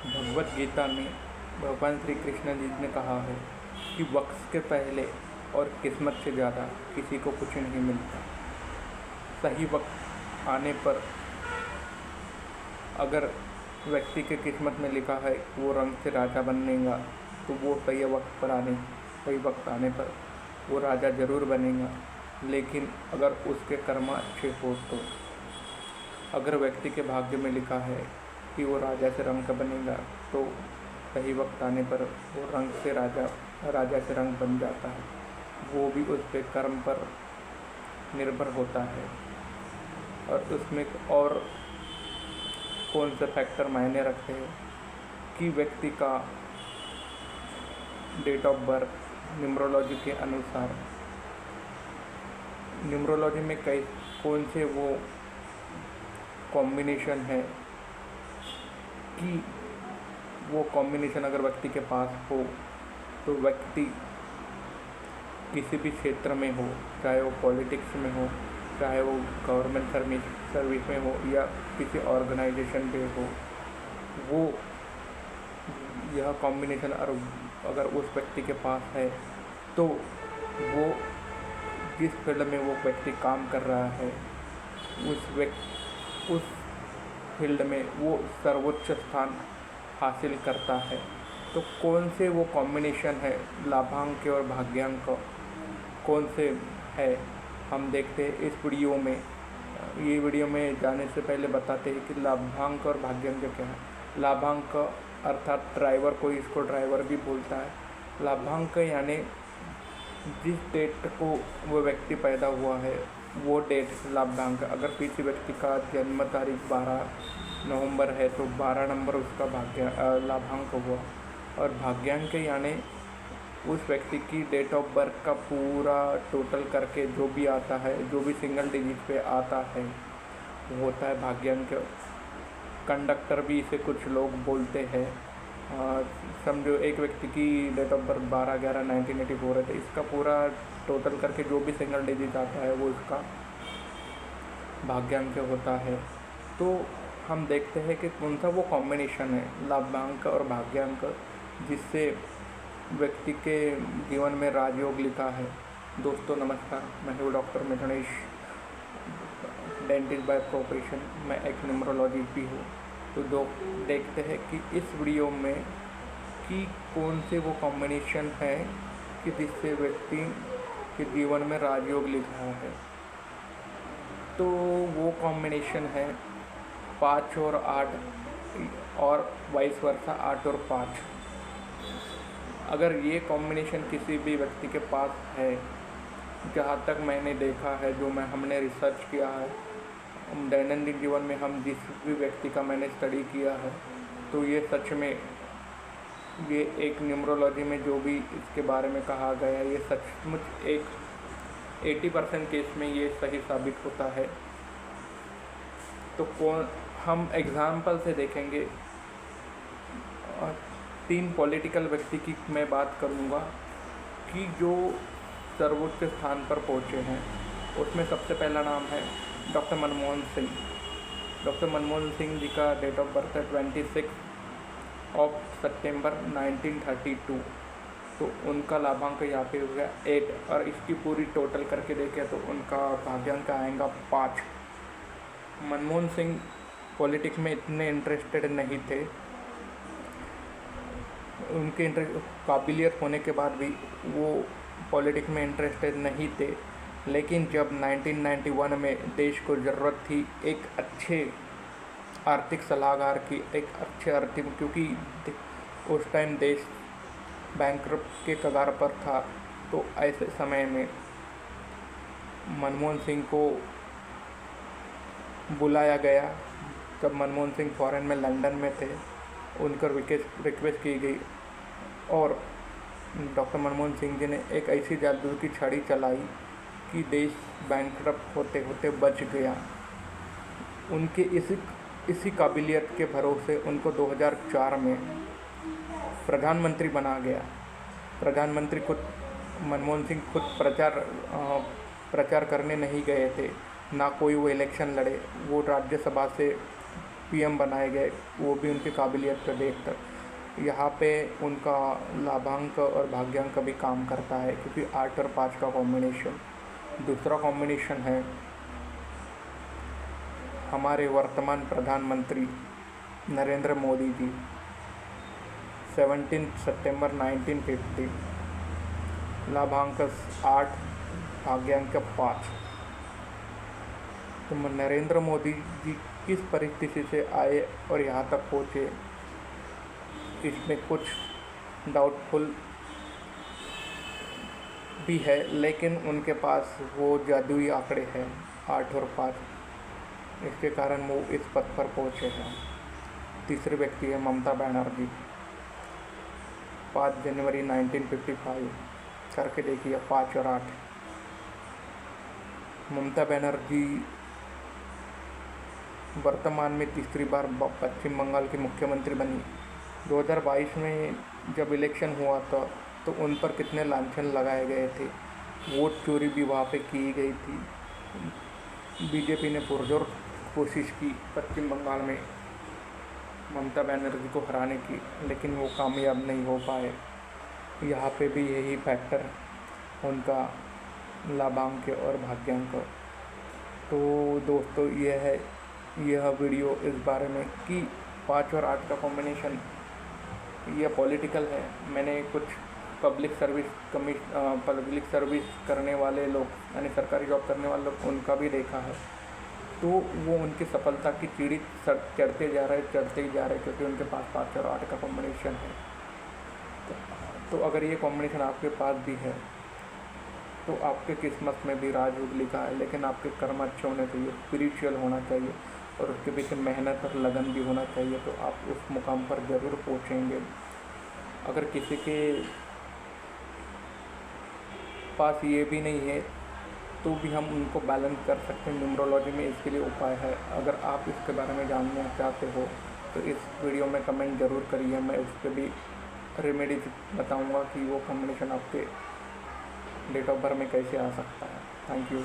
भगवत गीता में भगवान श्री कृष्ण जी ने कहा है कि वक्त के पहले और किस्मत से ज़्यादा किसी को कुछ नहीं मिलता। सही वक्त आने पर अगर व्यक्ति के किस्मत में लिखा है वो रंग से राजा बनेगा तो वो सही वक्त आने पर वो राजा ज़रूर बनेगा। लेकिन अगर उसके कर्म अच्छे हो तो अगर व्यक्ति के भाग्य में लिखा है कि वो राजा से रंग का बनेगा तो सही वक्त आने पर वो राजा से रंग बन जाता है। वो भी उसके कर्म पर निर्भर होता है और उसमें और कौन से फैक्टर मायने रखते हैं कि व्यक्ति का डेट ऑफ बर्थ न्यूमरोलॉजी के अनुसार न्यूमरोलॉजी में कौन से वो कॉम्बिनेशन है कि वो कॉम्बिनेशन अगर व्यक्ति के पास हो तो व्यक्ति किसी भी क्षेत्र में हो, चाहे वो पॉलिटिक्स में हो, चाहे वो गवर्नमेंट सर्विस में हो या किसी ऑर्गेनाइजेशन पे हो, वो यह कॉम्बिनेशन अगर उस व्यक्ति के पास है तो वो जिस फील्ड में वो व्यक्ति काम कर रहा है उस फील्ड में वो सर्वोच्च स्थान हासिल करता है। तो कौन से वो कॉम्बिनेशन है लाभांक और भाग्यांक कौन से है हम देखते हैं इस वीडियो में। ये वीडियो में जाने से पहले बताते हैं कि लाभांक और भाग्यांक क्या है। लाभांक अर्थात ड्राइवर, कोई इसको ड्राइवर भी बोलता है। लाभांक यानी जिस डेट को वो व्यक्ति पैदा हुआ है वो डेट लाभांक। अगर किसी व्यक्ति का जन्म तारीख 12 नवंबर है तो 12 नंबर उसका लाभांक हुआ। और भाग्यांक यानी उस व्यक्ति की डेट ऑफ बर्थ का पूरा टोटल करके जो भी आता है, जो भी सिंगल डिजिट पे आता है वो होता है भाग्यांक। कंडक्टर भी इसे कुछ लोग बोलते हैं। समझो एक व्यक्ति की डेट ऑफ बर्थ 12/11/1984 है तो इसका पूरा टोटल करके जो भी सिंगल डिजिट आता है वो इसका भाग्यांक होता है। तो हम देखते हैं कि कौन सा वो कॉम्बिनेशन है लाभांक और भाग्यांक जिससे व्यक्ति के जीवन में राजयोग लिखा है। दोस्तों नमस्कार, मैं हूँ डॉक्टर मिथुनेश, डेंटिस्ट बाय प्रोफेशन। मैं एक न्यूमरोलॉजिस्ट भी हूँ। तो देखते हैं कि इस वीडियो में कि कौन से वो कॉम्बिनेशन है कि जिससे व्यक्ति के जीवन में राजयोग लिखा है। तो वो कॉम्बिनेशन है 5 और 8 और वाइस वर्सा 8 और 5। अगर ये कॉम्बिनेशन किसी भी व्यक्ति के पास है, जहाँ तक मैंने देखा है, जो हमने रिसर्च किया है, दैनंदिन जीवन में हम जिस भी व्यक्ति का मैंने स्टडी किया है, तो ये सच में ये एक न्यूमरोलॉजी में जो भी इसके बारे में कहा गया है ये सचमुच एक 80% केस में ये सही साबित होता है। तो हम एग्ज़ाम्पल से देखेंगे। 3 पॉलिटिकल व्यक्ति की मैं बात करूँगा कि जो सर्वोच्च स्थान पर पहुँचे हैं। उसमें सबसे पहला नाम है डॉक्टर मनमोहन सिंह। डॉक्टर मनमोहन सिंह जी का डेट ऑफ बर्थ है 26 सितंबर 1932। तो उनका लाभांक यहाँ पे हो गया 8 और इसकी पूरी टोटल करके देखें तो उनका भाग्यांक आएगा 5। मनमोहन सिंह पॉलिटिक्स में इतने इंटरेस्टेड नहीं थे। उनके काबिलियत होने के बाद भी वो पॉलिटिक्स में इंटरेस्टेड नहीं थे। लेकिन जब 1991 में देश को ज़रूरत थी एक अच्छे आर्थिक सलाहकार की, एक अच्छे आर्थिक, क्योंकि उस टाइम देश बैंकरप्ट के कगार पर था, तो ऐसे समय में मनमोहन सिंह को बुलाया गया। जब मनमोहन सिंह फॉरेन में लंदन में थे, उनकर रिक्वेस्ट की गई और डॉक्टर मनमोहन सिंह जी ने एक ऐसी जादू की छड़ी चलाई कि देश बैंकरप्ट होते होते बच गया। उनके इसी काबिलियत के भरोसे उनको 2004 में प्रधानमंत्री बना गया। प्रधानमंत्री खुद मनमोहन सिंह खुद प्रचार करने नहीं गए थे, ना कोई वो इलेक्शन लड़े। वो राज्यसभा से पीएम बनाए गए, वो भी उनकी काबिलियत पर देखकर यहाँ पे उनका लाभांक और भाग्यांक भी काम करता है, क्योंकि 8 और 5 का कॉम्बिनेशन। दूसरा कॉम्बिनेशन है हमारे वर्तमान प्रधानमंत्री नरेंद्र मोदी जी, 17 सितंबर 1950, लाभांक 8, भाग्यांक 5। तो नरेंद्र मोदी जी किस परिस्थिति से आए और यहाँ तक पहुँचे, इसमें कुछ डाउटफुल भी है, लेकिन उनके पास वो जादुई आंकड़े हैं 8 और 5, इसके कारण वो इस पद पर पहुँचे हैं। तीसरे व्यक्ति है ममता बनर्जी, 5 जनवरी 1955, करके देखिए 5 और 8। ममता बनर्जी वर्तमान में तीसरी बार पश्चिम बंगाल की मुख्यमंत्री बनी। 2022 में जब इलेक्शन हुआ था तो उन पर कितने लांछन लगाए गए थे, वोट चोरी भी वहाँ पे की गई थी। बीजेपी ने पुरजोर कोशिश की पश्चिम बंगाल में ममता बनर्जी को हराने की, लेकिन वो कामयाब नहीं हो पाए। यहाँ पे भी यही फैक्टर उनका लाभांक और भाग्यांक। तो दोस्तों यह वीडियो इस बारे में कि 5 और 8 का कॉम्बिनेशन यह पॉलिटिकल है। मैंने कुछ पब्लिक सर्विस करने वाले लोग, यानी सरकारी जॉब करने वाले लोग, उनका भी देखा है, तो वो उनकी सफलता की सीढ़ी चढ़ते ही जा रहे, क्योंकि उनके पास 5 और 8 का कॉम्बिनेशन है। तो अगर ये कॉम्बिनेशन आपके पास भी है तो आपके किस्मत में भी राजयोग लिखा है, लेकिन आपके कर्म अच्छे होने चाहिए, स्पिरिचुअल होना चाहिए और उसके पीछे मेहनत और लगन भी होना चाहिए, तो आप उस मुकाम पर ज़रूर पहुँचेंगे। अगर किसी के पास ये भी नहीं है तो भी हम उनको बैलेंस कर सकते हैं। न्यूमरोलॉजी में इसके लिए उपाय है। अगर आप इसके बारे में जानना चाहते हो तो इस वीडियो में कमेंट ज़रूर करिए, मैं उस पर भी रेमेडीज बताऊंगा कि वो कॉम्बिनेशन आपके डेट ऑफ बर्थ में कैसे आ सकता है। Thank you.